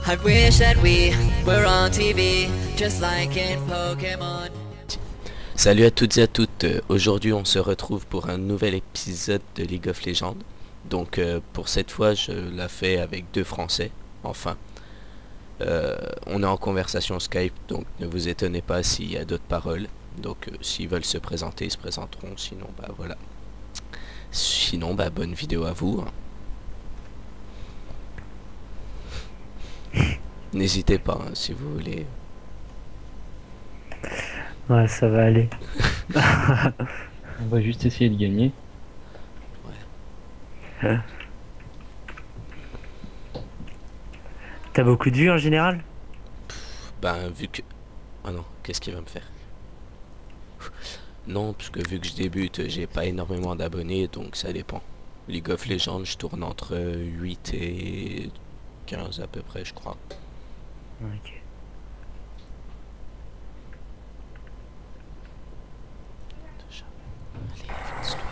I wish that we were on TV, just like in Pokémon. Salut à toutes et à toutes, aujourd'hui on se retrouve pour un nouvel épisode de League of Legends. Donc pour cette fois je la fais avec deux Français, enfin. On est en conversation Skype, donc ne vous étonnez pas s'il y a d'autres paroles. Donc s'ils veulent se présenter, ils se présenteront, sinon bah voilà. Sinon bah bonne vidéo à vous. N'hésitez pas si vous voulez. Ouais, ça va aller. On va juste essayer de gagner. Ouais. T'as beaucoup de vues en général? Ben vu que... Ah non, qu'est-ce qu'il va me faire? Non, parce que vu que je débute, j'ai pas énormément d'abonnés, donc ça dépend. League of Legends, je tourne entre 8 et 15 à peu près, je crois. Ok.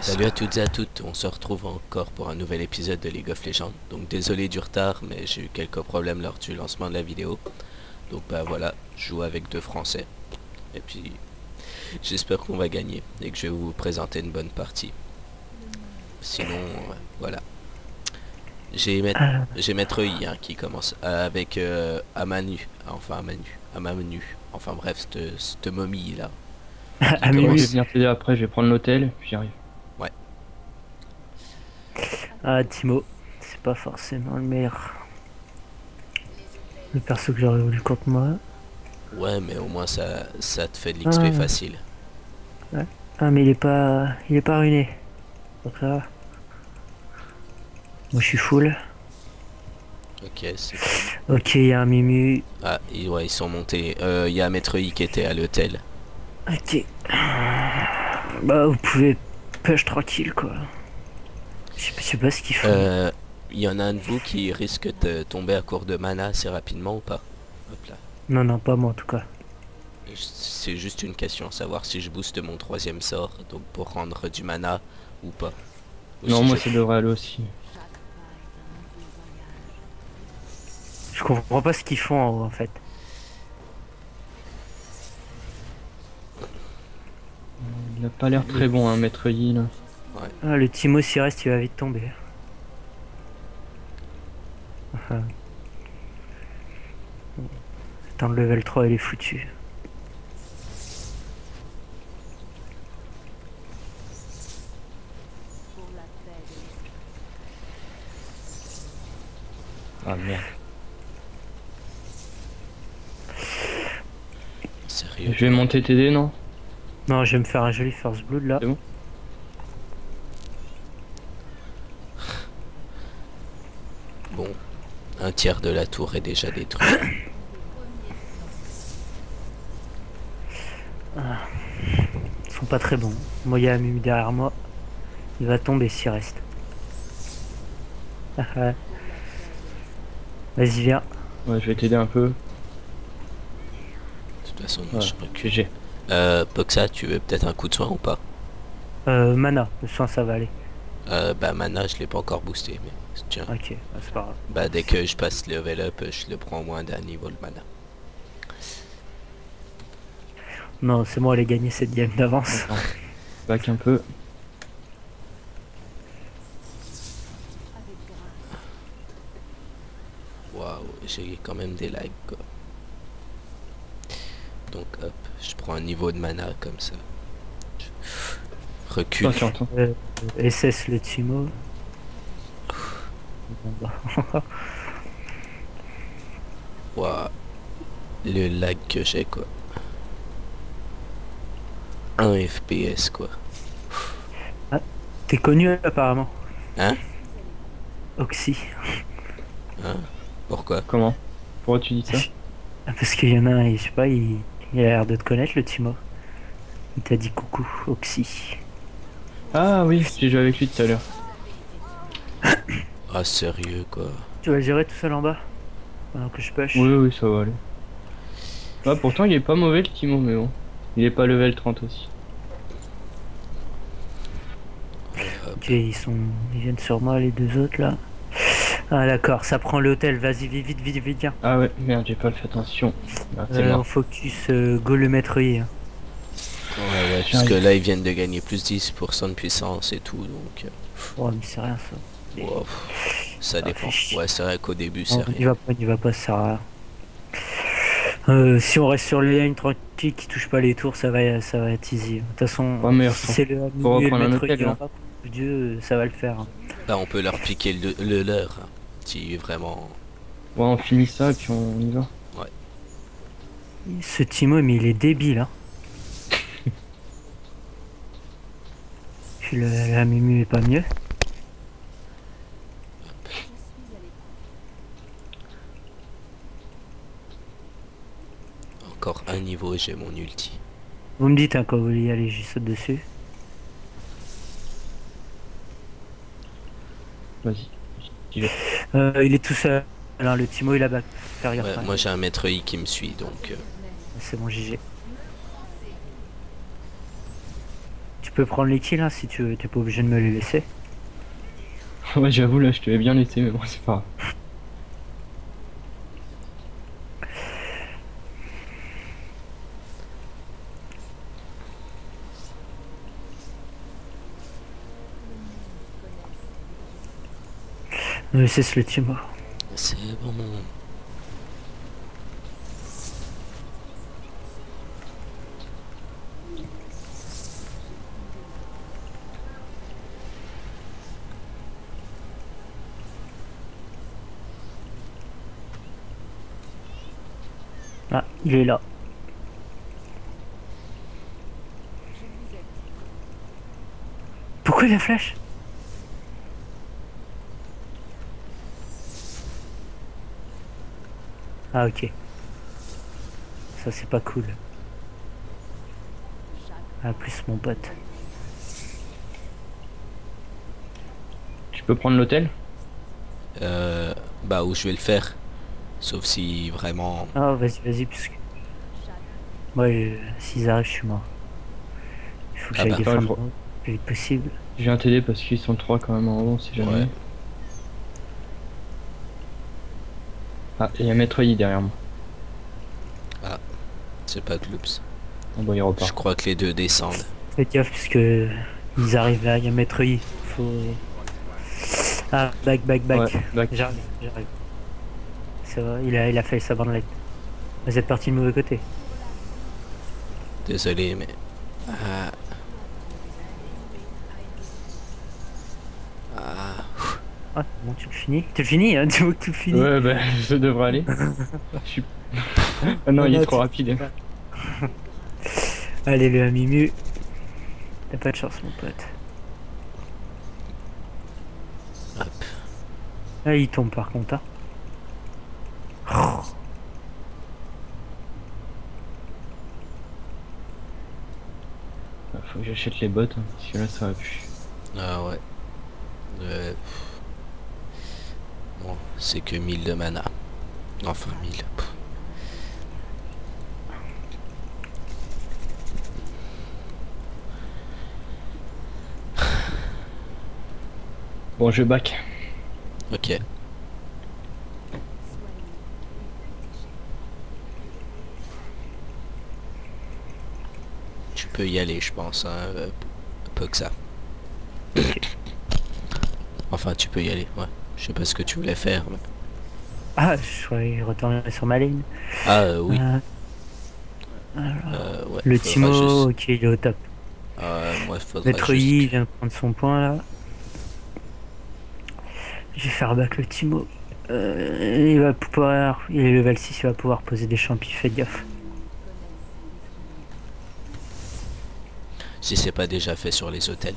Salut à toutes et à toutes, on se retrouve encore pour un nouvel épisode de League of Legends. Donc désolé du retard, mais j'ai eu quelques problèmes lors du lancement de la vidéo. Donc bah voilà, je joue avec deux Français. Et puis j'espère qu'on va gagner et que je vais vous présenter une bonne partie. Sinon, voilà. J'ai Maître I hein, qui commence avec Amanu. Enfin bref, cette momie là. Moi, je vais venir t'aider après, je vais prendre l'hôtel, puis j'arrive. Ouais. Ah, Timo, c'est pas forcément le meilleur. Le perso que j'aurais voulu contre moi. Ouais, mais au moins ça te fait de l'XP facile. Ouais. Ah, mais il est pas ruiné. Donc ça va. Moi je suis full. Ok, c'est... Ok, il y a un Mimu. Ah, ouais, ils sont montés. Il y a Maître I qui était à l'hôtel. Ok. Bah, vous pouvez push tranquille quoi. Je sais pas ce qu'ils font. Il y en a un de vous qui risque de tomber à court de mana assez rapidement ou pas? Hop là. Non, non, pas moi en tout cas. C'est juste une question, savoir si je booste mon troisième sort, donc pour rendre du mana ou pas. Ou Non, si moi je- ça devrait aller aussi. Je comprends pas ce qu'ils font en haut en fait. Il a pas l'air très bon, hein, Maître Yi là. Ah, le Timo s'il reste, il va vite tomber. Enfin. Attends, le level 3 il est foutu. Ah merde. Sérieux? Je vais monter t'aider, non? Non, je vais me faire un joli first blood là. C'est bon? Bon, un tiers de la tour est déjà détruit. Ils sont pas très bons. Moi, il y a un Mimi derrière moi. Il va tomber s'il reste. Ah, ouais. Vas-y, viens. Ouais, je vais t'aider un peu. De toute façon, moi, Ouais, je recule. GG. Poxa, tu veux peut-être un coup de soin ou pas? Mana, le soin ça va aller. Bah mana, je l'ai pas encore boosté, mais tiens. Ok, bah, c'est pas grave. Bah dès que je passe level up, je le prends au moins d'un niveau le mana. Non, c'est moi, elle a gagné cette game d'avance. Attends. Back un peu. Waouh, j'ai quand même des lags quoi. Donc hop, je prends un niveau de mana comme ça. Recule. Attention, attends. SS le Timo. Bon, bah. Waouh, le lag que j'ai quoi. 1 FPS quoi. T'es connu apparemment. Hein? Oxy. Hein? Pourquoi? Comment? Pourquoi tu dis ça? Ah, parce qu'il y en a un, je sais pas, il a l'air de te connaître le Timo. Il t'a dit coucou, Oxy. Ah oui, j'ai joué avec lui tout à l'heure. Ah sérieux quoi. Tu vas gérer tout seul en bas pendant que je push. Oui, oui, ça va aller. Ah, pourtant, il est pas mauvais le Timo, mais bon. Il est pas level 30 aussi. Hop. Ok, ils viennent sur moi les deux autres là. Ah d'accord, ça prend l'hôtel, vas-y, vite, vite, vite, vite, viens. Ah ouais, merde, j'ai pas fait attention. Ah, c'est mort. Focus, go le maître I. Hein. Ouais, parce que là ils viennent de gagner plus 10% de puissance et tout, donc... Oh mais c'est rien ça. Mais- wow, ça dépend. Ouais, c'est vrai qu'au début c'est Non, rien. on y va pas, ça sert à rien. Si on reste sur les lignes tranquilles qui touchent pas les tours, ça va être easy. De toute façon, Ouais, mais si c'est le faut milieu et le reprendre un maître hôtel, I en là. bas, Dieu, ça va le faire. Hein. Là on peut leur piquer le leur, hein, si vraiment... Ouais, on finit ça et puis on y va. Ce Timo, mais il est débile. Hein. Puis la Mimu est pas mieux. Encore un niveau et j'ai mon ulti. Vous me dites hein, quand vous voulez y aller, j'y saute dessus. Vas-y. J'y vais. Il est tout seul. Alors le Timo il a back. Faire gaffe. Ouais, hein. moi j'ai un maître I qui me suit, donc... C'est bon GG. Tu peux prendre les kills hein, si tu veux, t'es pas obligé de me les laisser. Ouais, j'avoue, là, je te l'ai bien laissé, mais bon, c'est pas grave. C'est le Timo. C'est bon. Ah, il est là. Pourquoi la flèche? Ah ok. Ça c'est pas cool. Ah plus mon pote. Tu peux prendre l'hôtel? Bah où je vais le faire. Sauf si vraiment... Ah vas-y vas-y puisque. Ouais s'ils arrivent je suis mort. Il faut que Ah j'aille bah, défendre ouais, le plus vite possible. Je viens t'aider parce qu'ils sont 3 quand même en haut, si jamais. Ouais. Ah, il y a Maître Yi derrière moi. C'est pas Gloops. On va y Je repart. crois que les deux descendent. Faites gaffe puisque ils arrivent là, il y a Maître I. Faut. Ah back. Ouais, back. J'arrive. Ça va, il a fait sa bandelette. Vous êtes parti de mauvais côté. Désolé, mais... Ah, Ah bon tu le finis? Tu le finis hein, tu veux que tu le finis? Ouais, bah, ça devrait aller. Je suis... Ah non, il est trop rapide. Allez le Mimu. T'as pas de chance mon pote. hop. Ah il tombe par contre hein. Faut que j'achète les bottes, hein, parce que là ça va plus. Ah ouais. Bon, c'est que 1000 de mana. Enfin 1000. Bon, je back. Ok. Tu peux y aller, je pense, hein, peu que ça. Enfin, tu peux y aller, ouais. Je sais pas ce que tu voulais faire. Mais... Ah je croyais retourner sur ma ligne. Ah, oui. Ouais, Le faudra Timo, juste- ok il est au top. moi, faudra Maître juste... Yi vient de prendre son point là. Je vais faire back le Timo. Il va pouvoir. Il est level 6, il va pouvoir poser des champis, faites gaffe. Si c'est pas déjà fait sur les hôtels.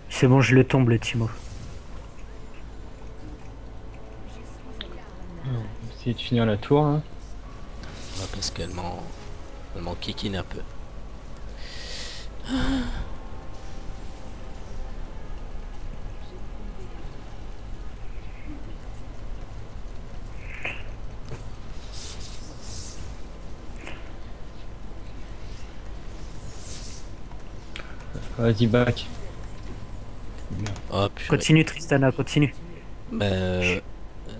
C'est bon, je le tombe le Timo. On va essayer de finir la tour, hein. Ouais, parce qu'elle m'en kikine un peu. Vas-y, back. Oh, purée. Continue Tristana, continue. Bah,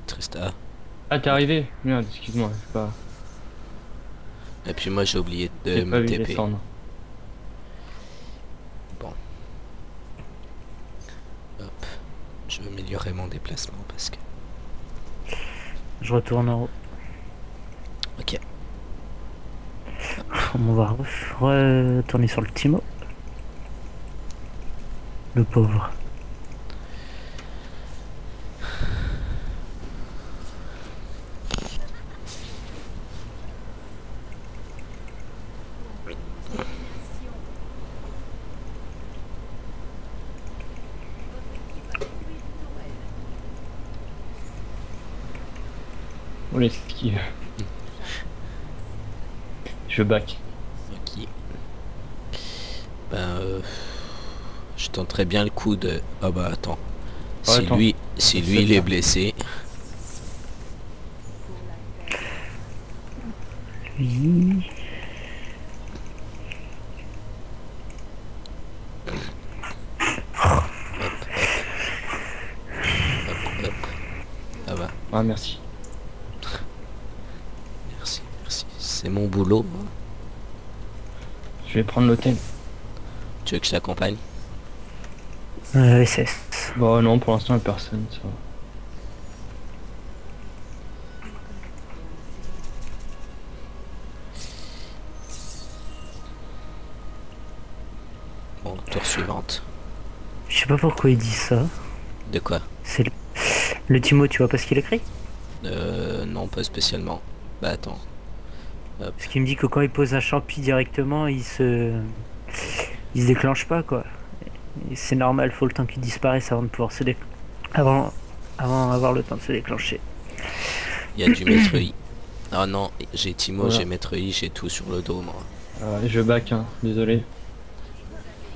Trista. Ah, t'es arrivé? Merde, excuse-moi, Et puis moi j'ai oublié de j'ai pas me vu TP. descendre. Bon. Hop. Je vais améliorer mon déplacement parce que... Je retourne en haut. Ok. On va retourner sur le Timo. Le pauvre. On l'esquive. Je back. Ok. Ben je tenterais bien le coup de... Ah bah attends. Oh, Si attends. lui C'est il est bien. blessé, Lui. hop. Ça va. Ah, merci. Merci, merci. C'est mon boulot, hein. Je vais prendre l'hôtel. Tu veux que je t'accompagne? SS. Bon, non, pour l'instant, il y a personne, ça va. Bon, tour suivante. Je sais pas pourquoi il dit ça. De quoi? C'est le Timo, tu vois pas ce qu'il écrit? Non, pas spécialement. Bah attends. Parce qu'il me dit que quand il pose un champi directement, il se déclenche pas quoi. Et c'est normal, faut le temps qu'il disparaisse avant de pouvoir avant d'avoir le temps de se déclencher. Il y a du maître I. Ah non, j'ai Timo, Voilà. j'ai maître I, j'ai tout sur le dos moi. Je back, hein, désolé.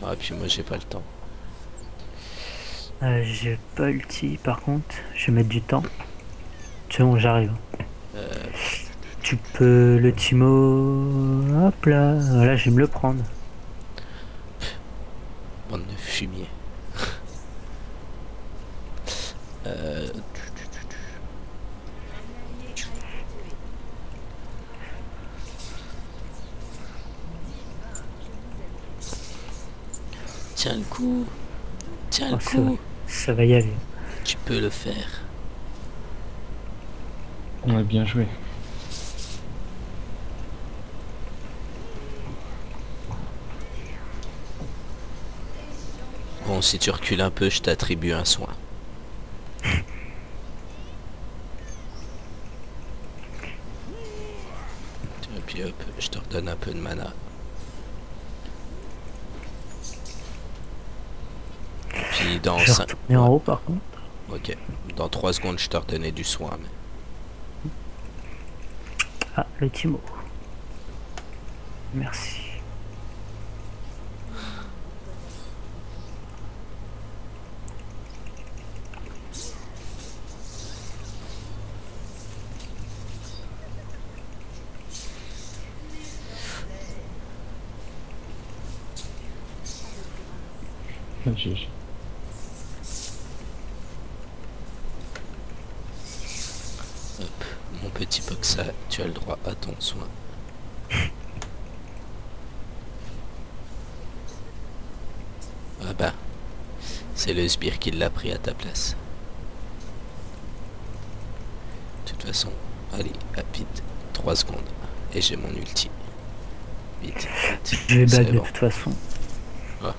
Ah puis moi j'ai pas le temps. J'ai pas ulti par contre, je vais mettre du temps. C'est bon, j'arrive. Tu peux le Timo. Hop là, voilà, je vais me le prendre. Bande de fumier. Tiens le coup. Tiens le Oh, ça va. coup. Ça va y aller. Tu peux le faire. On a bien joué. Bon, si tu recules un peu, je t'attribue un soin. Et puis hop, je te redonne un peu de mana. Puis dans Je vais 5... retourner en haut par contre. Ok. Dans 3 secondes, je te redonnais du soin. Mais... Ah, le Timo. Merci. GG. Hop, mon petit Poxa, tu as le droit à ton soin. Ah bah, c'est le sbire qui l'a pris à ta place. De toute façon, allez, vite, 3 secondes. Et j'ai mon ulti. Vite, vite. Je vais c'est back de bon. toute façon. Ouais.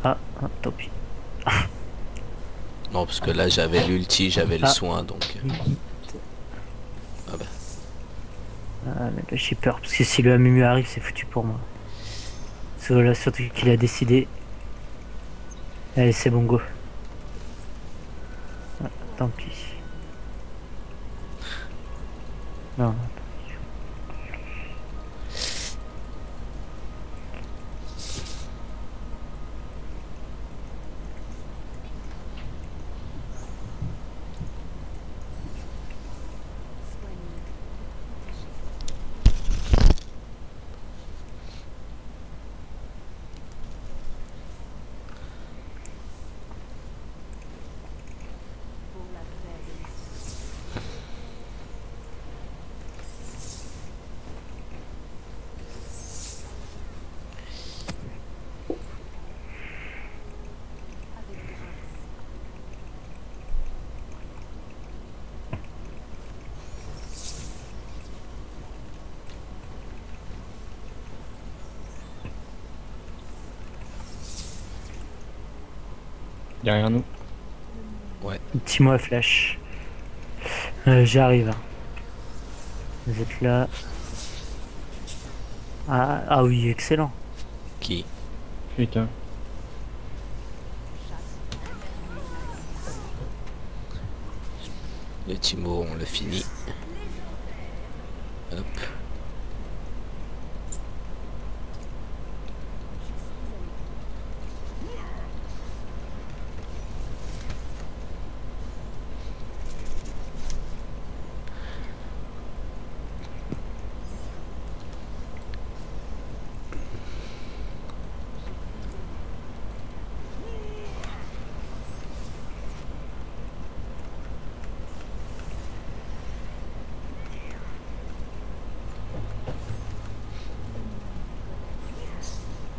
Ah, tant pis. Non, parce que là j'avais l'ulti, j'avais le Ah. soin, donc... Ah bah, Ah, mais là j'ai peur parce que si le Amumu arrive, c'est foutu pour moi. Là, surtout qu'il a décidé. Allez, c'est bon, go. Ah, tant pis. Non. Derrière nous. Petit mot à flash. J'arrive. Vous êtes là. Ah oui, excellent. Qui? Putain. Le Timo, on le finit. Hop.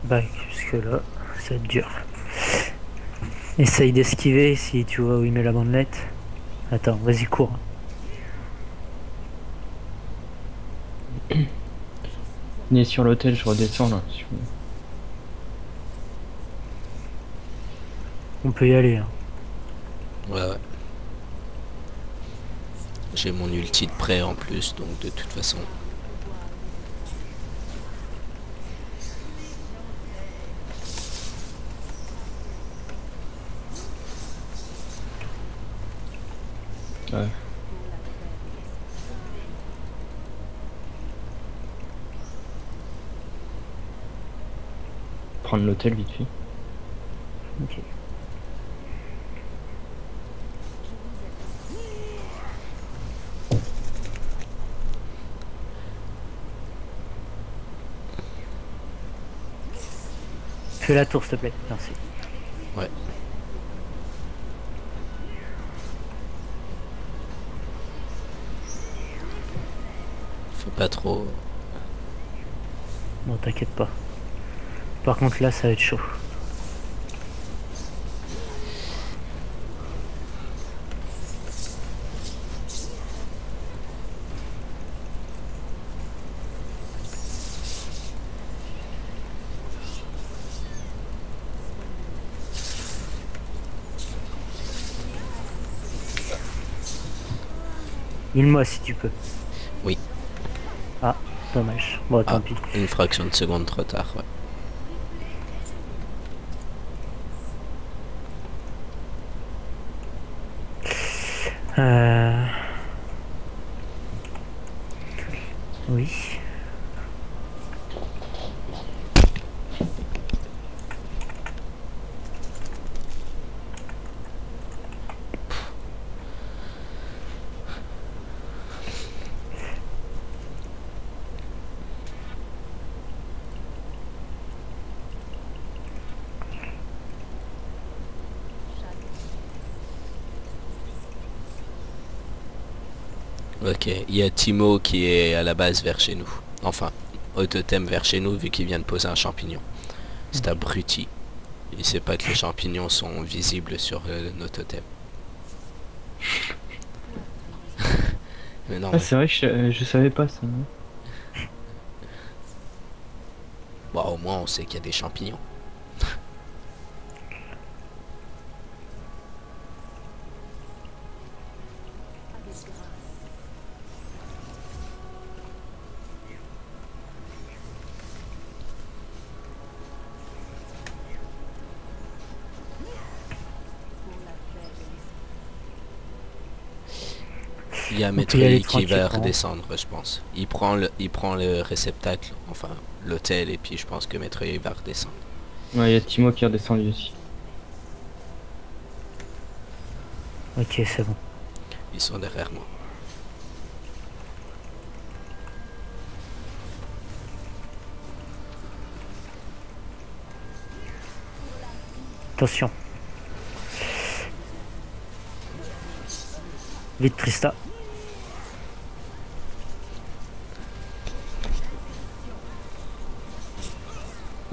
Bah, jusque là, ça va être dur. Essaye d'esquiver si tu vois où il met la bandelette. Attends, vas-y, cours. Il est sur l'hôtel, je redescends là. On peut y aller. Hein. Ouais. J'ai mon ulti de prêt en plus, donc de toute façon. Ouais. Prendre l'hôtel vite fait. Ok. Fais la tour s'il te plaît, merci. Ouais. Faut pas trop. Bon, t'inquiète pas. Par contre là, ça va être chaud. Heal-moi si tu peux. Oui. Ah, dommage. Bon, tant Ah, pis. une fraction de seconde trop tard, ouais. Oui. Ok, il y a Timo qui est à la base vers chez nous. Enfin, au totem vers chez nous vu qu'il vient de poser un champignon. C'est abruti. Il sait pas que les champignons sont visibles sur nos totems. Mais non, Ah, c'est vrai que je savais pas ça. bon, au moins on sait qu'il y a des champignons. Il y a peut y aller Metroid qui va tranquillement. redescendre, je pense. Il prend le réceptacle, enfin l'hôtel, et puis je pense que Metroid va redescendre. Ouais, il y a Timo qui est redescendu aussi. Ok, c'est bon. Ils sont derrière moi. Attention. Vite, Trista.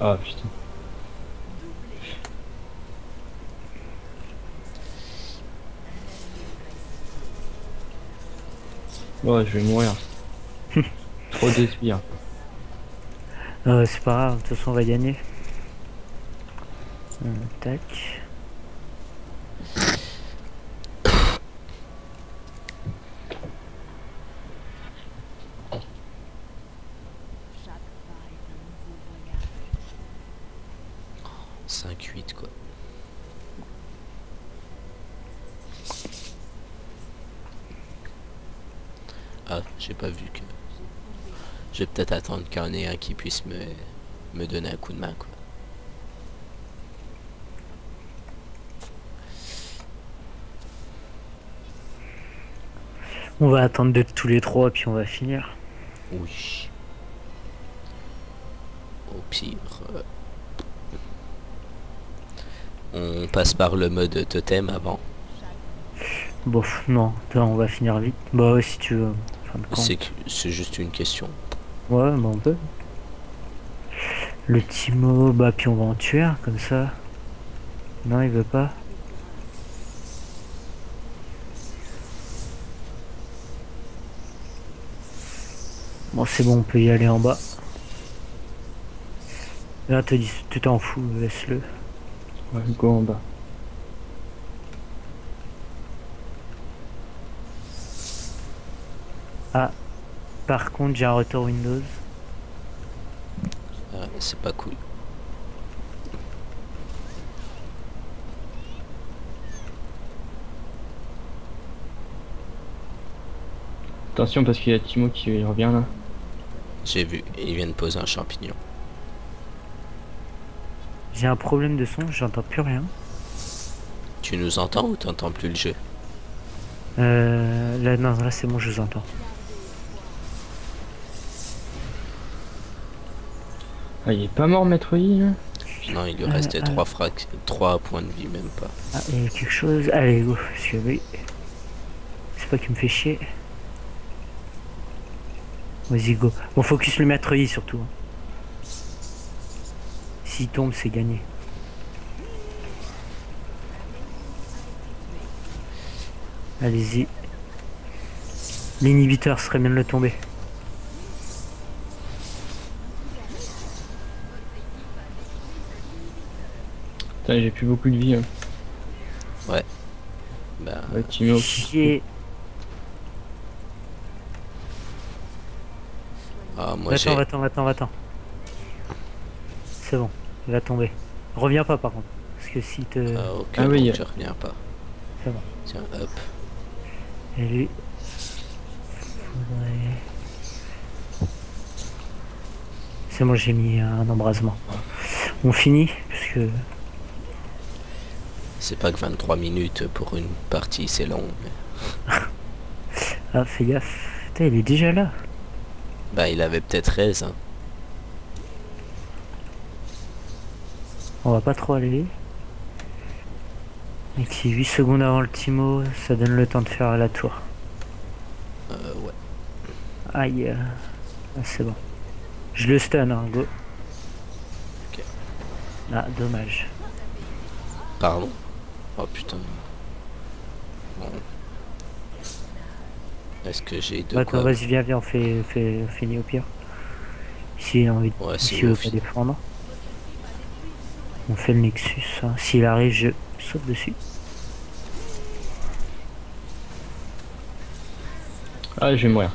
Ah putain. Ouais, je vais mourir. Trop de sbires. C'est pas grave, de toute façon on va gagner. Tac. Ah, j'ai pas vu que... Je vais peut-être attendre qu'il y en ait un qui puisse me donner un coup de main, quoi. On va attendre d'être tous les trois puis on va finir. Oui. Au pire... On passe par le mode totem avant. Bof, non, attends, on va finir vite. Bah ouais, si tu veux. En fin de compte. C'est juste une question. Ouais, bah on peut. Le Timo, bah puis on va en tuer un, comme ça. Non, il veut pas. Bon, c'est bon, on peut y aller en bas. Là, tu t'en fous, laisse-le. Ouais, go en bas. Ah, par contre, j'ai un retour Windows. Ah, c'est pas cool. Attention parce qu'il y a Timo qui revient là. J'ai vu, il vient de poser un champignon. J'ai un problème de son, j'entends plus rien. Tu nous entends ou t'entends plus le jeu? Là, non, là c'est bon, je vous entends. Ah, il est pas mort Maître Yi là? Non, il lui restait 3 points de vie, même pas. Ah, il y a quelque chose. Allez, go, parce que oui. C'est pas qu'il me fait chier. Vas-y, go. Bon, focus le maître I surtout. S'il tombe, c'est gagné. Allez-y. L'inhibiteur serait bien de le tomber. Putain, j'ai plus beaucoup de vie. Hein. Ouais. Bah, Ouais, Timo. Chier. ah, moi j'ai... Va-t'en. C'est bon, il va tomber. Reviens pas par contre. Parce que si te... Ah, ok, Ah oui, donc je reviens pas. C'est bon. Tiens, hop. Et lui... faudrait- C'est bon, j'ai mis un embrasement. On finit, parce que... C'est pas que 23 minutes pour une partie, c'est long. Mais... Ah, fais gaffe. Putain, il est déjà là. Bah, il avait peut-être raison. Hein. On va pas trop aller. Et qui 8 secondes avant le Timo, ça donne le temps de faire la tour. Ouais. Aïe. Ah, c'est bon. Je le stun, hein, go. Ok. Ah, dommage. Pardon? Oh putain. Bon. Est-ce que j'ai de Attends, quoi... vas-y, viens, on finit au pire. S'il a envie de Ouais, s'il c'est veut ouf. pas défendre. On fait le Nexus. Hein. S'il arrive, je saute dessus. Ah, je vais mourir.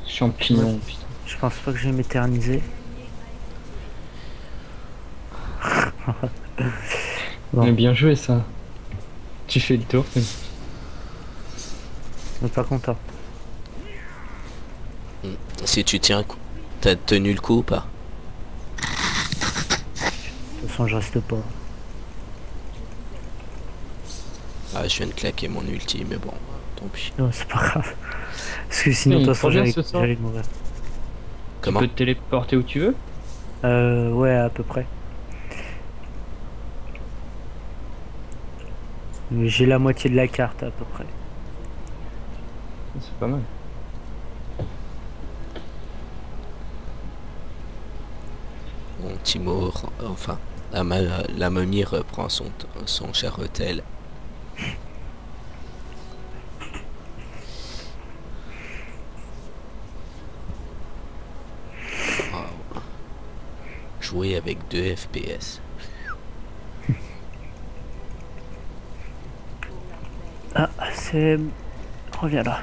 Champignon, putain. Je pense pas que je vais m'éterniser. Bon. Mais bien joué ça. Tu fais le tour. On est pas content. Si tu tiens, t'as tenu le coup ou pas? De toute façon, je reste pas. Ah, je viens de claquer mon ulti, mais bon, tant pis. Non, c'est pas grave. Parce que sinon, de Il toute façon, prend bien ce sort. j'allais mourir. Comment? Tu peux te téléporter où tu veux. Ouais, à peu près. J'ai la moitié de la carte, à peu près. C'est pas mal. Bon, Timur, enfin, la momie reprend son cher hôtel. Wow. Jouer avec 2 FPS. Ah, c'est... Reviens là.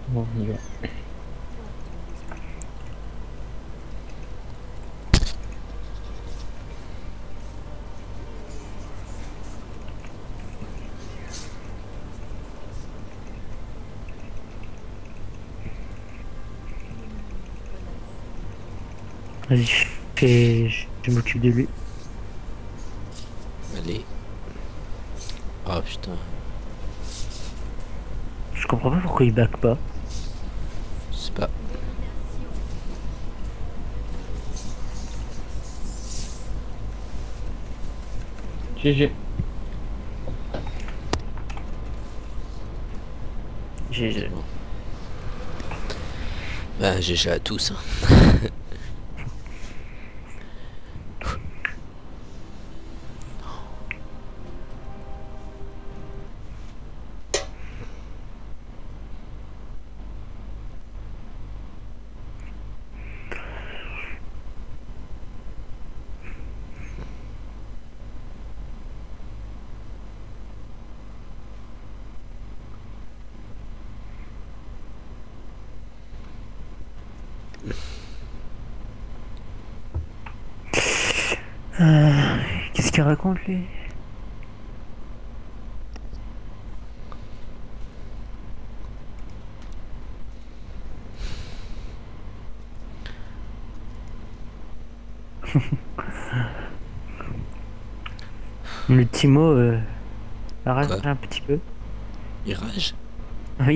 Bon, on y va. Vas-y, je m'occupe de lui. Allez. Oh putain. Je comprends pas pourquoi il back pas. Je sais pas. GG. J'ai. Bon. Bah GG à tous. Hein. Qu'est-ce qu'il raconte lui? Le Timo rage Quoi? un petit peu. Il rage. Oui.